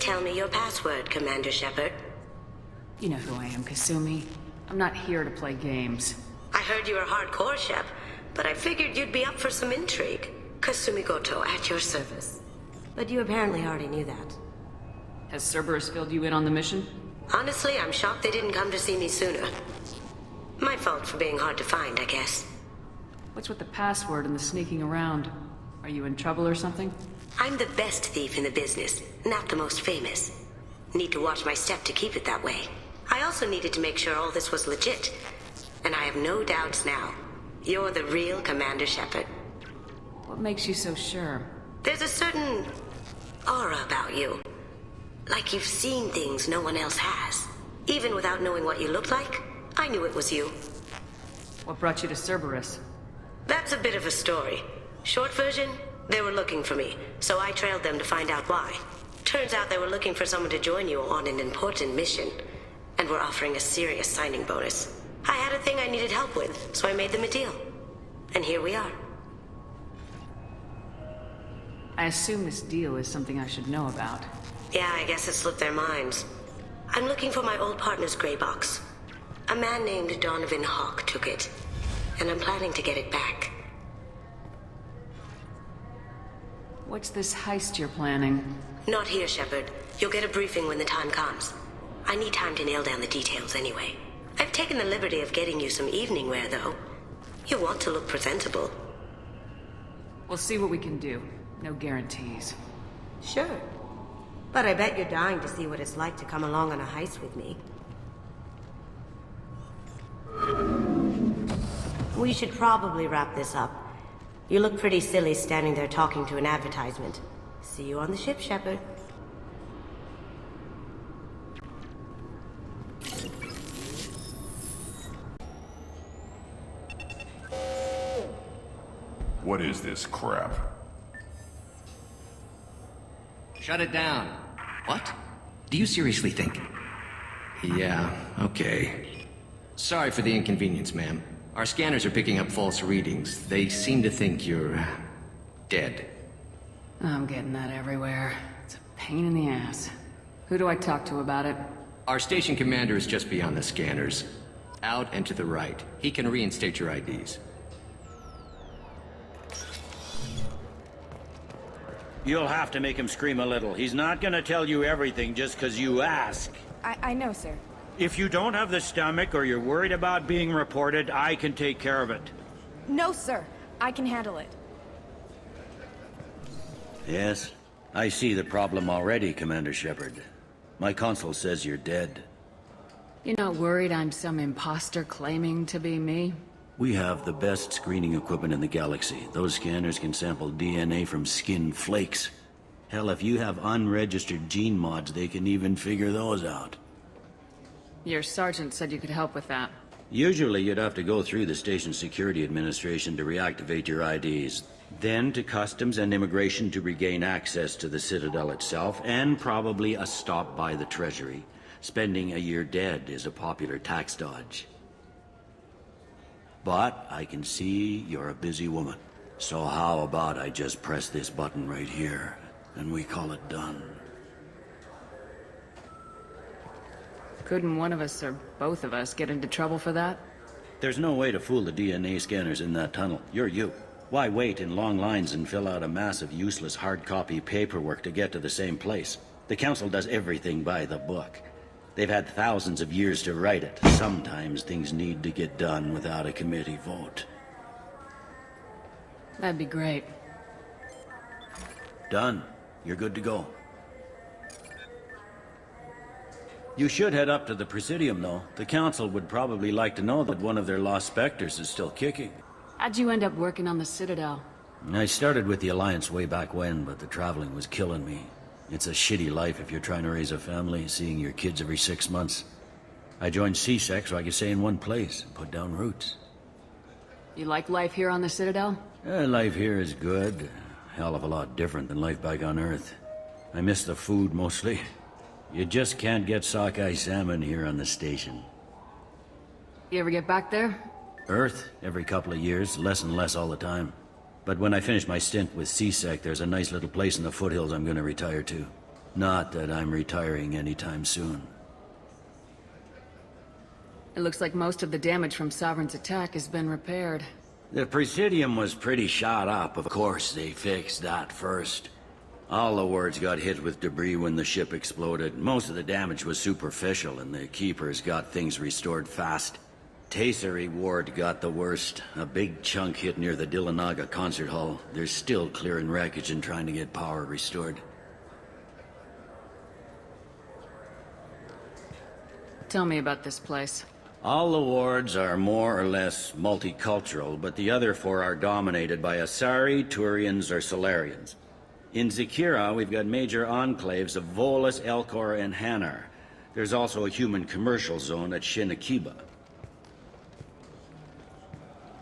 tell me your password, Commander Shepard. You know who I am, Kasumi. I'm not here to play games. I heard you were hardcore, Shep, but I figured you'd be up for some intrigue. Kasumi Goto, at your service. But you apparently already knew that. Has Cerberus filled you in on the mission? Honestly, I'm shocked they didn't come to see me sooner. My fault for being hard to find, I guess. What's with the password and the sneaking around? Are you in trouble or something? I'm the best thief in the business, not the most famous. Need to watch my step to keep it that way. I also needed to make sure all this was legit. And I have no doubts now. You're the real Commander Shepard. What makes you so sure? There's a certain aura about you. Like you've seen things no one else has. Even without knowing what you looked like, I knew it was you. What brought you to Cerberus? That's a bit of a story. Short version, they were looking for me, so I trailed them to find out why. Turns out they were looking for someone to join you on an important mission, and were offering a serious signing bonus. I had a thing I needed help with, so I made them a deal. And here we are. I assume this deal is something I should know about. Yeah, I guess it slipped their minds. I'm looking for my old partner's gray box. A man named Donovan Hawk took it, and I'm planning to get it back. What's this heist you're planning? Not here, Shepard. You'll get a briefing when the time comes. I need time to nail down the details anyway. I've taken the liberty of getting you some evening wear, though. You want to look presentable. We'll see what we can do. No guarantees. Sure. But I bet you're dying to see what it's like to come along on a heist with me. We should probably wrap this up. You look pretty silly standing there talking to an advertisement. See you on the ship, Shepard. What is this crap? Shut it down. What? Do you seriously think? Yeah, okay. Sorry for the inconvenience, ma'am. Our scanners are picking up false readings. They seem to think you're... dead. I'm getting that everywhere. It's a pain in the ass. Who do I talk to about it? Our station commander is just beyond the scanners. Out and to the right. He can reinstate your IDs. You'll have to make him scream a little. He's not gonna tell you everything just because you ask. I know, sir. If you don't have the stomach or you're worried about being reported, I can take care of it. No, sir. I can handle it. Yes, I see the problem already, Commander Shepard. My console says you're dead. You're not worried I'm some imposter claiming to be me? We have the best screening equipment in the galaxy. Those scanners can sample DNA from skin flakes. Hell, if you have unregistered gene mods, they can even figure those out. Your sergeant said you could help with that. Usually you'd have to go through the Station Security Administration to reactivate your IDs. Then to Customs and Immigration to regain access to the Citadel itself, and probably a stop by the Treasury. Spending a year dead is a popular tax dodge. But I can see you're a busy woman. So how about I just press this button right here, and we call it done? Couldn't one of us or both of us get into trouble for that? There's no way to fool the DNA scanners in that tunnel. You're you. Why wait in long lines and fill out a massive useless hard copy paperwork to get to the same place? The Council does everything by the book. They've had thousands of years to write it. Sometimes things need to get done without a committee vote. That'd be great. Done. You're good to go. You should head up to the Presidium, though. The Council would probably like to know that one of their lost specters is still kicking. How'd you end up working on the Citadel? I started with the Alliance way back when, but the traveling was killing me. It's a shitty life if you're trying to raise a family, seeing your kids every 6 months. I joined CSEC so I could stay in one place and put down roots. You like life here on the Citadel? Life here is good. Hell of a lot different than life back on Earth. I miss the food mostly. You just can't get sockeye salmon here on the station. You ever get back there? Earth, every couple of years, less and less all the time. But when I finish my stint with CSEC, there's a nice little place in the foothills I'm gonna retire to. Not that I'm retiring anytime soon. It looks like most of the damage from Sovereign's attack has been repaired. The Presidium was pretty shot up. Of course, they fixed that first. All the wards got hit with debris when the ship exploded. Most of the damage was superficial, and the Keepers got things restored fast. Tasery Ward got the worst. A big chunk hit near the Dillanaga concert hall. They're still clearing wreckage and trying to get power restored. Tell me about this place. All the wards are more or less multicultural, but the other four are dominated by Asari, Turians, or Solarians. In Zakira, we've got major enclaves of Volus, Elcor, and Hanar. There's also a human commercial zone at Shinakiba.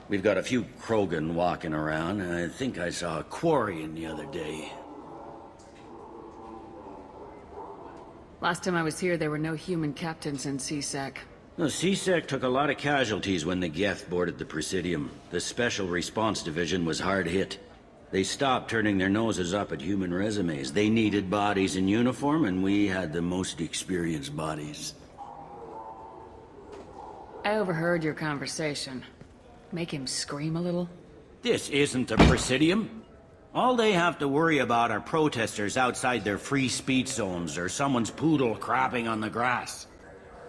We've got a few Krogan walking around, and I think I saw a Quarian the other day. Last time I was here, there were no human captains in CSEC. The CSEC took a lot of casualties when the Geth boarded the Presidium. The Special Response Division was hard hit. They stopped turning their noses up at human resumes. They needed bodies in uniform, and we had the most experienced bodies. I overheard your conversation. Make him scream a little? This isn't the Presidium. All they have to worry about are protesters outside their free speech zones or someone's poodle crapping on the grass.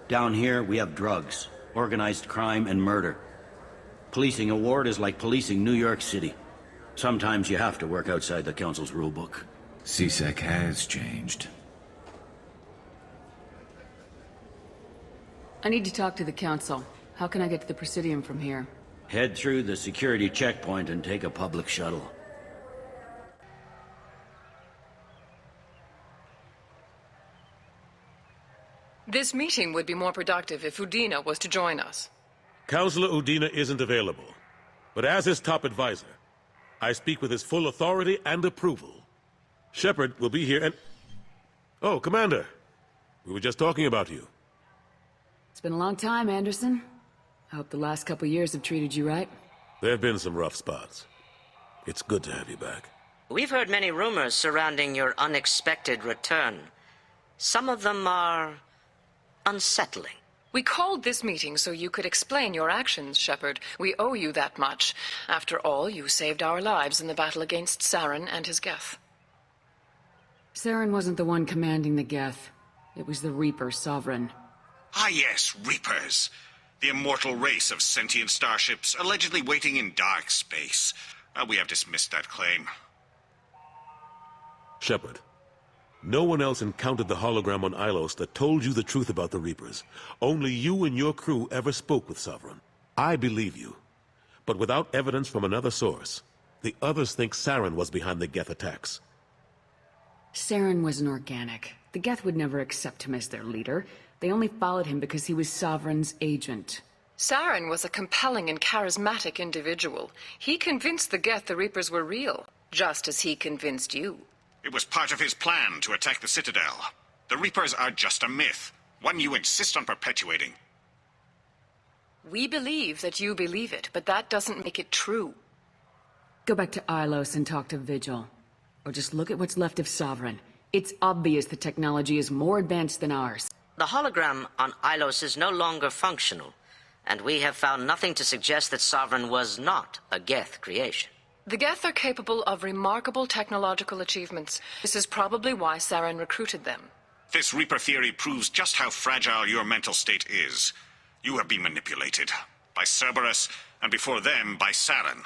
Down here, we have drugs, organized crime, and murder. Policing a ward is like policing New York City. Sometimes you have to work outside the Council's rulebook. CSEC has changed. I need to talk to the Council. How can I get to the Presidium from here? Head through the security checkpoint and take a public shuttle. This meeting would be more productive if Udina was to join us. Councillor Udina isn't available, but as his top advisor, I speak with his full authority and approval. Shepard will be here and... Oh, Commander. We were just talking about you. It's been a long time, Anderson. I hope the last couple years have treated you right. There have been some rough spots. It's good to have you back. We've heard many rumors surrounding your unexpected return. Some of them are unsettling. We called this meeting so you could explain your actions, Shepard. We owe you that much. After all, you saved our lives in the battle against Saren and his Geth. Saren wasn't the one commanding the Geth. It was the Reaper Sovereign. Ah yes, Reapers. The immortal race of sentient starships allegedly waiting in dark space. We have dismissed that claim. Shepard, no one else encountered the hologram on Ilos that told you the truth about the Reapers. Only you and your crew ever spoke with Sovereign. I believe you. But without evidence from another source, the others think Saren was behind the Geth attacks. Saren was an organic. The Geth would never accept him as their leader. They only followed him because he was Sovereign's agent. Saren was a compelling and charismatic individual. He convinced the Geth the Reapers were real, just as he convinced you. It was part of his plan to attack the Citadel. The Reapers are just a myth, one you insist on perpetuating. We believe that you believe it, but that doesn't make it true. Go back to Ilos and talk to Vigil. Or just look at what's left of Sovereign. It's obvious the technology is more advanced than ours. The hologram on Ilos is no longer functional, and we have found nothing to suggest that Sovereign was not a Geth creation. The Geth are capable of remarkable technological achievements. This is probably why Saren recruited them. This Reaper theory proves just how fragile your mental state is. You have been manipulated. By Cerberus, and before them, by Saren.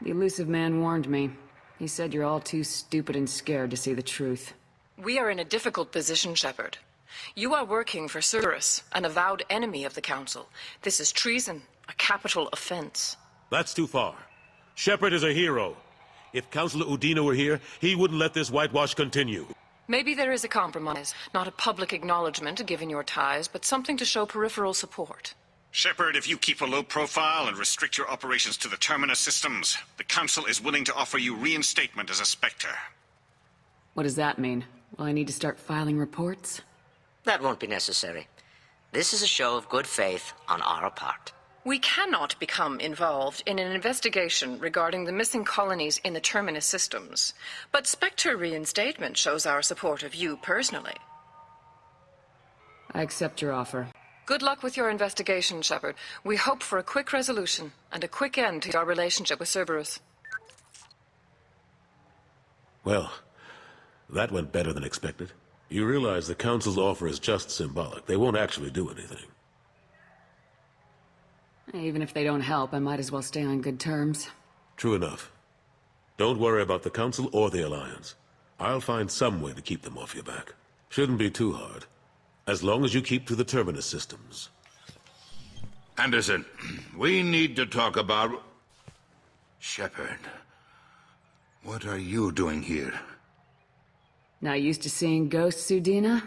The elusive man warned me. He said you're all too stupid and scared to see the truth. We are in a difficult position, Shepard. You are working for Cerberus, an avowed enemy of the Council. This is treason, a capital offense. That's too far. Shepard is a hero. If Councillor Udina were here, he wouldn't let this whitewash continue. Maybe there is a compromise. Not a public acknowledgement given your ties, but something to show peripheral support. Shepard, if you keep a low profile and restrict your operations to the Terminus systems, the Council is willing to offer you reinstatement as a Spectre. What does that mean? Will I need to start filing reports? That won't be necessary. This is a show of good faith on our part. We cannot become involved in an investigation regarding the missing colonies in the Terminus systems, but Spectre reinstatement shows our support of you personally. I accept your offer. Good luck with your investigation, Shepard. We hope for a quick resolution and a quick end to our relationship with Cerberus. Well, that went better than expected. You realize the Council's offer is just symbolic. They won't actually do anything. Even if they don't help, I might as well stay on good terms. True enough. Don't worry about the Council or the Alliance. I'll find some way to keep them off your back. Shouldn't be too hard. As long as you keep to the Terminus systems. Anderson, we need to talk about... Shepard. What are you doing here? Not used to seeing ghosts, Udina?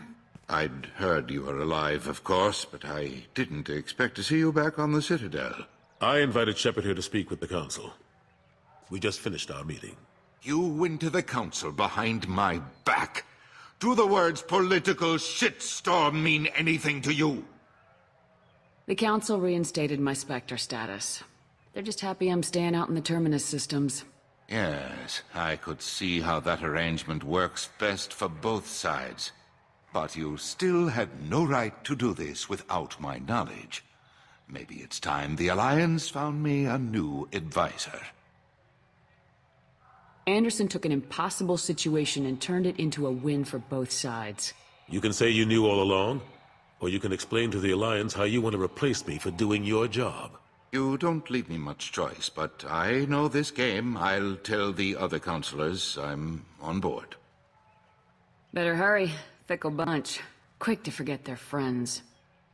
I'd heard you were alive, of course, but I didn't expect to see you back on the Citadel. I invited Shepard here to speak with the Council. We just finished our meeting. You went to the Council behind my back. Do the words political shitstorm mean anything to you? The Council reinstated my Spectre status. They're just happy I'm staying out in the Terminus systems. Yes, I could see how that arrangement works best for both sides. But you still had no right to do this without my knowledge. Maybe it's time the Alliance found me a new advisor. Anderson took an impossible situation and turned it into a win for both sides. You can say you knew all along, or you can explain to the Alliance how you want to replace me for doing your job. You don't leave me much choice, but I know this game. I'll tell the other counselors I'm on board. Better hurry. Fickle bunch. Quick to forget their friends.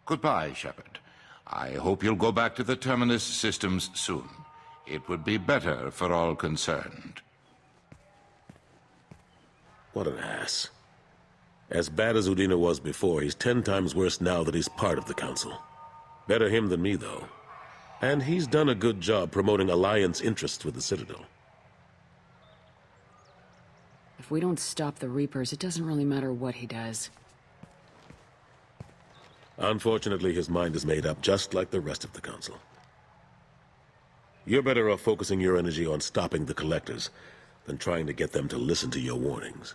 Goodbye, Shepard. I hope you'll go back to the Terminus systems soon. It would be better for all concerned. What an ass. As bad as Udina was before, he's 10 times worse now that he's part of the Council. Better him than me, though. And he's done a good job promoting Alliance interests with the Citadel. If we don't stop the Reapers, it doesn't really matter what he does. Unfortunately, his mind is made up just like the rest of the Council. You're better off focusing your energy on stopping the Collectors than trying to get them to listen to your warnings.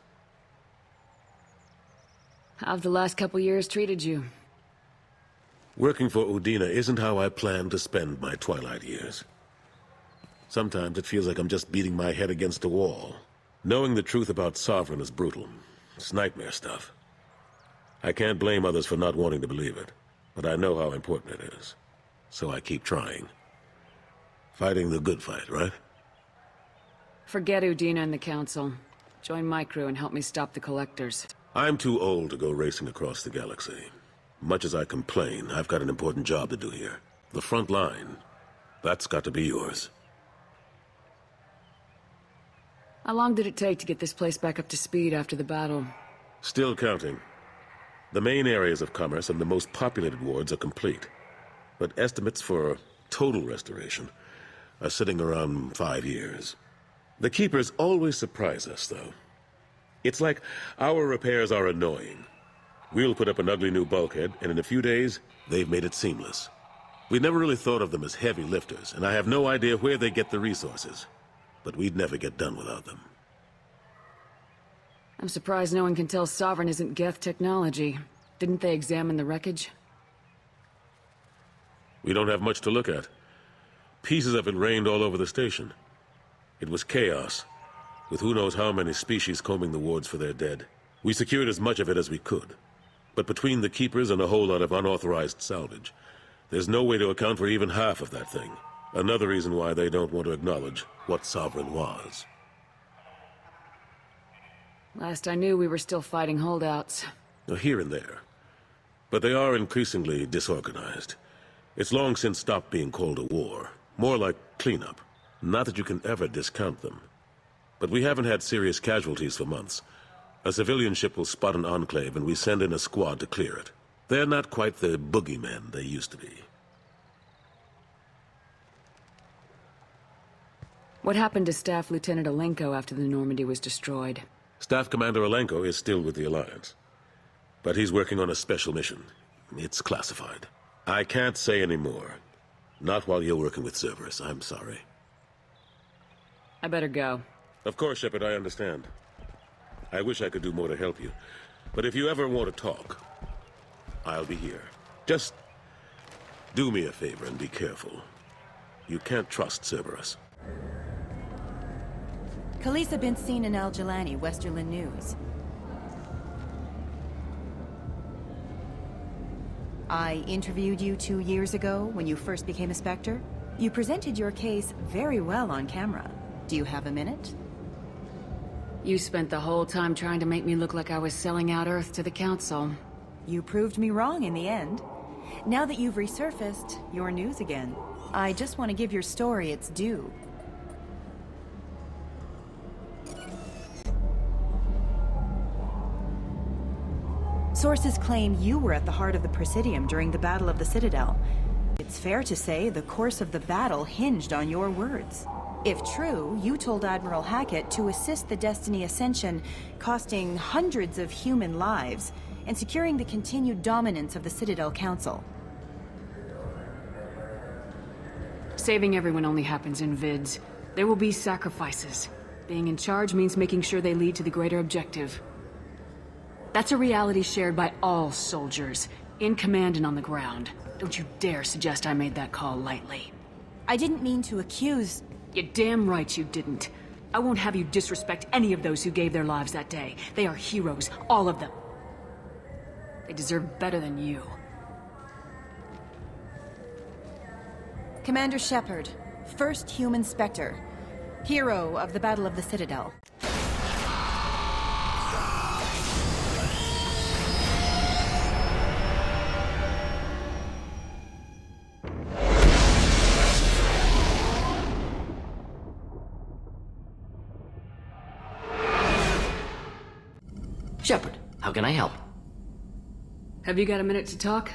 How have the last couple years treated you? Working for Udina isn't how I plan to spend my twilight years. Sometimes it feels like I'm just beating my head against a wall. Knowing the truth about Sovereign is brutal. It's nightmare stuff. I can't blame others for not wanting to believe it, but I know how important it is. So I keep trying. Fighting the good fight, right? Forget Udina and the Council. Join my crew and help me stop the Collectors. I'm too old to go racing across the galaxy. Much as I complain, I've got an important job to do here. The front line. That's got to be yours. How long did it take to get this place back up to speed after the battle? Still counting. The main areas of commerce and the most populated wards are complete. But estimates for total restoration are sitting around 5 years. The Keepers always surprise us, though. It's like our repairs are annoying. We'll put up an ugly new bulkhead, and in a few days, they've made it seamless. We never really thought of them as heavy lifters, and I have no idea where they get the resources. But we'd never get done without them. I'm surprised no one can tell Sovereign isn't Geth technology. Didn't they examine the wreckage? We don't have much to look at. Pieces of it rained all over the station. It was chaos, with who knows how many species combing the wards for their dead. We secured as much of it as we could. But between the Keepers and a whole lot of unauthorized salvage, there's no way to account for even half of that thing. Another reason why they don't want to acknowledge what Sovereign was. Last I knew, we were still fighting holdouts. Here and there. But they are increasingly disorganized. It's long since stopped being called a war. More like cleanup. Not that you can ever discount them. But we haven't had serious casualties for months. A civilian ship will spot an enclave and we send in a squad to clear it. They're not quite the boogeymen they used to be. What happened to Staff Lieutenant Alenko after the Normandy was destroyed? Staff Commander Alenko is still with the Alliance. But he's working on a special mission. It's classified. I can't say any more. Not while you're working with Cerberus, I'm sorry. I better go. Of course, Shepard, I understand. I wish I could do more to help you. But if you ever want to talk, I'll be here. Just do me a favor and be careful. You can't trust Cerberus. Khaleesa been seen in Al Jalani, Westerland News. I interviewed you 2 years ago when you first became a Spectre. You presented your case very well on camera. Do you have a minute? You spent the whole time trying to make me look like I was selling out Earth to the Council. You proved me wrong in the end. Now that you've resurfaced, you're news again. I just want to give your story its due. Sources claim you were at the heart of the Presidium during the Battle of the Citadel. It's fair to say the course of the battle hinged on your words. If true, you told Admiral Hackett to assist the Destiny Ascension, costing hundreds of human lives, and securing the continued dominance of the Citadel Council. Saving everyone only happens in vids. There will be sacrifices. Being in charge means making sure they lead to the greater objective. That's a reality shared by all soldiers, in command and on the ground. Don't you dare suggest I made that call lightly. I didn't mean to accuse... You're damn right you didn't. I won't have you disrespect any of those who gave their lives that day. They are heroes, all of them. They deserve better than you. Commander Shepard, first human Spectre, hero of the Battle of the Citadel. Shepard, how can I help? Have you got a minute to talk?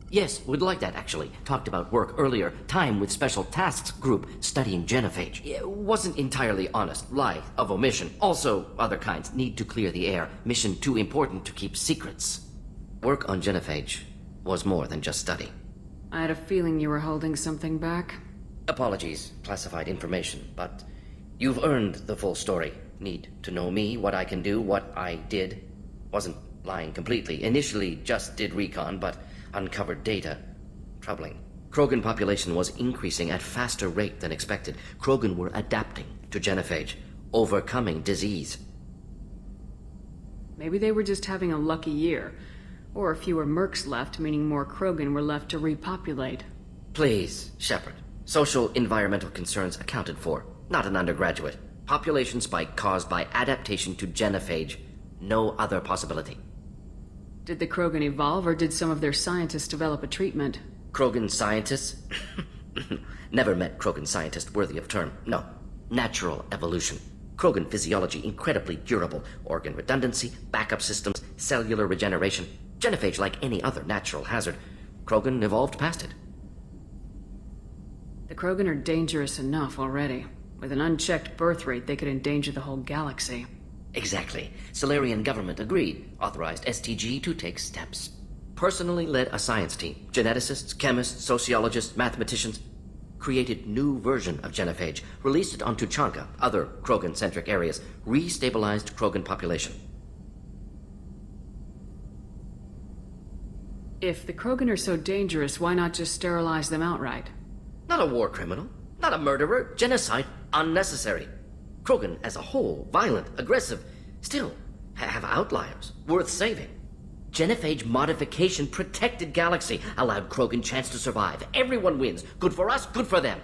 Yes, would like that, actually. Talked about work earlier. Time with Special Tasks Group studying genophage. It wasn't entirely honest. Lie of omission. Also, other kinds. Need to clear the air. Mission too important to keep secrets. Work on genophage was more than just study. I had a feeling you were holding something back. Apologies, classified information, but you've earned the full story. Need to know me, what I can do, what I did. Wasn't lying completely. Initially just did recon, but uncovered data. Troubling. Krogan population was increasing at faster rate than expected. Krogan were adapting to genophage, overcoming disease. Maybe they were just having a lucky year. Or fewer mercs left, meaning more Krogan were left to repopulate. Please, Shepard. Social environmental concerns accounted for. Not an undergraduate. Population spike caused by adaptation to genophage. No other possibility. Did the Krogan evolve, or did some of their scientists develop a treatment? Krogan scientists? Never met Krogan scientist worthy of term. No. Natural evolution. Krogan physiology incredibly durable. Organ redundancy, backup systems, cellular regeneration. Genophage like any other natural hazard. Krogan evolved past it. The Krogan are dangerous enough already. With an unchecked birth rate, they could endanger the whole galaxy. Exactly. Solarian government agreed. Authorized STG to take steps. Personally led a science team. Geneticists, chemists, sociologists, mathematicians. Created new version of genophage. Released it on Tuchanka, other Krogan-centric areas. Restabilized Krogan population. If the Krogan are so dangerous, why not just sterilize them outright? Not a war criminal. Not a murderer. Genocide. Unnecessary. Krogan as a whole, violent, aggressive, still have outliers, worth saving. Genophage modification protected galaxy, allowed Krogan chance to survive. Everyone wins. Good for us, good for them.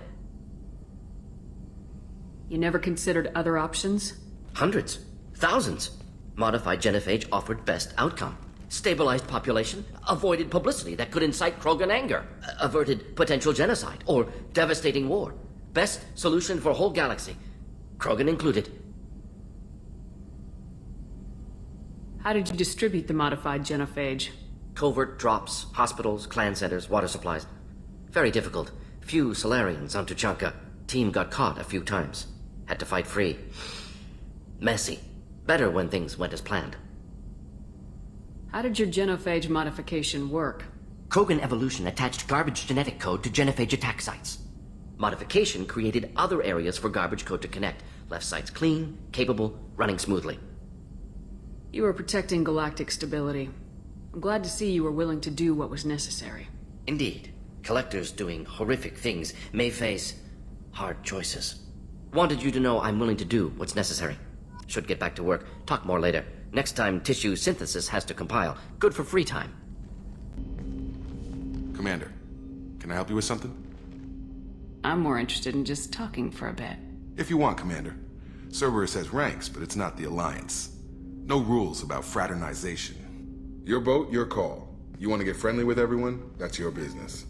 You never considered other options? Hundreds. Thousands. Modified genophage offered best outcome. Stabilized population, avoided publicity that could incite Krogan anger, averted potential genocide or devastating war. Best solution for whole galaxy. Krogan included. How did you distribute the modified genophage? Covert drops, hospitals, clan centers, water supplies. Very difficult. Few Solarians on Tuchanka. Team got caught a few times. Had to fight free. Messy. Better when things went as planned. How did your genophage modification work? Krogan evolution attached garbage genetic code to genophage attack sites. Modification created other areas for garbage code to connect. Left sites clean, capable, running smoothly. You were protecting galactic stability. I'm glad to see you were willing to do what was necessary. Indeed. Collectors doing horrific things may face hard choices. Wanted you to know I'm willing to do what's necessary. Should get back to work. Talk more later. Next time tissue synthesis has to compile. Good for free time. Commander, can I help you with something? I'm more interested in just talking for a bit. If you want, Commander. Cerberus has ranks, but it's not the Alliance. No rules about fraternization. Your boat, your call. You want to get friendly with everyone? That's your business.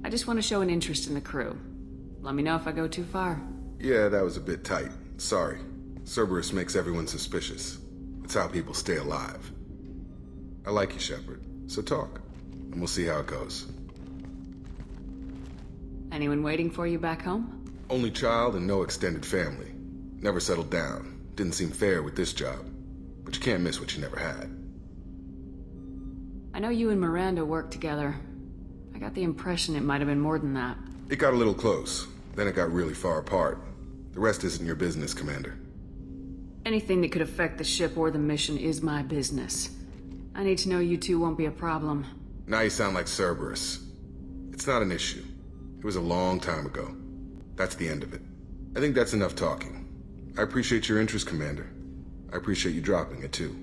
I just want to show an interest in the crew. Let me know if I go too far. Yeah, that was a bit tight. Sorry. Cerberus makes everyone suspicious. It's how people stay alive. I like you, Shepard. So talk, and we'll see how it goes. Anyone waiting for you back home? Only child and no extended family. Never settled down. Didn't seem fair with this job. But you can't miss what you never had. I know you and Miranda worked together. I got the impression it might have been more than that. It got a little close. Then it got really far apart. The rest isn't your business, Commander. Anything that could affect the ship or the mission is my business. I need to know you two won't be a problem. Now you sound like Cerberus. It's not an issue. It was a long time ago. That's the end of it. I think that's enough talking. I appreciate your interest, Commander. I appreciate you dropping it, too.